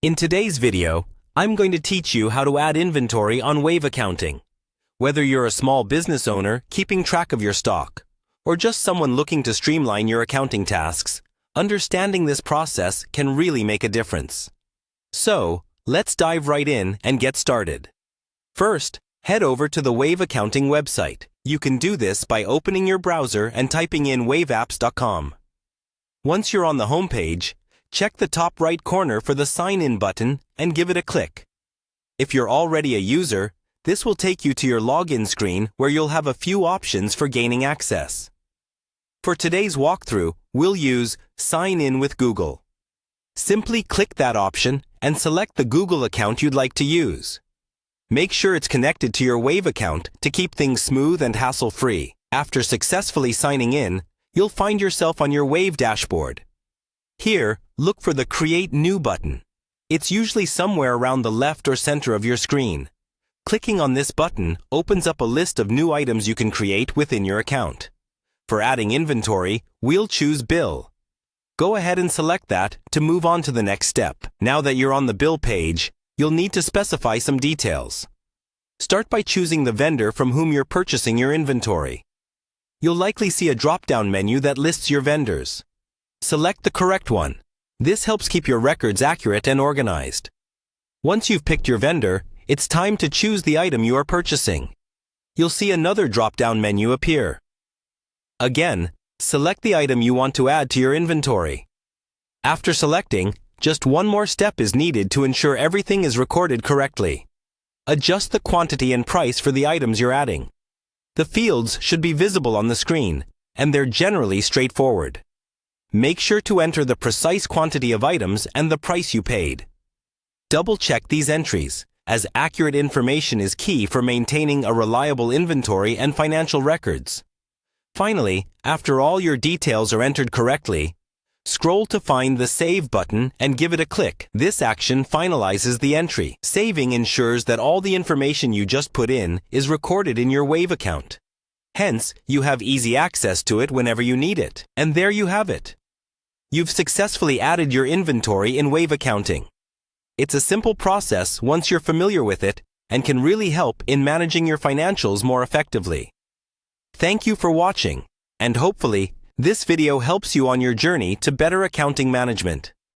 In today's video, I'm going to teach you how to add inventory on Wave Accounting. Whether you're a small business owner keeping track of your stock, or just someone looking to streamline your accounting tasks, understanding this process can really make a difference. So, let's dive right in and get started. First, head over to the Wave Accounting website. You can do this by opening your browser and typing in waveapps.com. Once you're on the home page, check the top right corner for the Sign In button and give it a click. If you're already a user, this will take you to your login screen where you'll have a few options for gaining access. For today's walkthrough, we'll use Sign In with Google. Simply click that option and select the Google account you'd like to use. Make sure it's connected to your Wave account to keep things smooth and hassle-free. After successfully signing in, you'll find yourself on your Wave dashboard. Here, look for the Create New button. It's usually somewhere around the left or center of your screen. Clicking on this button opens up a list of new items you can create within your account. For adding inventory, we'll choose Bill. Go ahead and select that to move on to the next step. Now that you're on the Bill page, you'll need to specify some details. Start by choosing the vendor from whom you're purchasing your inventory. You'll likely see a drop-down menu that lists your vendors. Select the correct one. This helps keep your records accurate and organized. Once you've picked your vendor, it's time to choose the item you are purchasing. You'll see another drop-down menu appear. Again, select the item you want to add to your inventory. After selecting, just one more step is needed to ensure everything is recorded correctly. Adjust the quantity and price for the items you're adding. The fields should be visible on the screen, and they're generally straightforward. Make sure to enter the precise quantity of items and the price you paid. Double-check these entries, as accurate information is key for maintaining a reliable inventory and financial records. Finally, after all your details are entered correctly, scroll to find the Save button and give it a click. This action finalizes the entry. Saving ensures that all the information you just put in is recorded in your Wave account. Hence, you have easy access to it whenever you need it. And there you have it. You've successfully added your inventory in Wave Accounting. It's a simple process once you're familiar with it and can really help in managing your financials more effectively. Thank you for watching, and hopefully, this video helps you on your journey to better accounting management.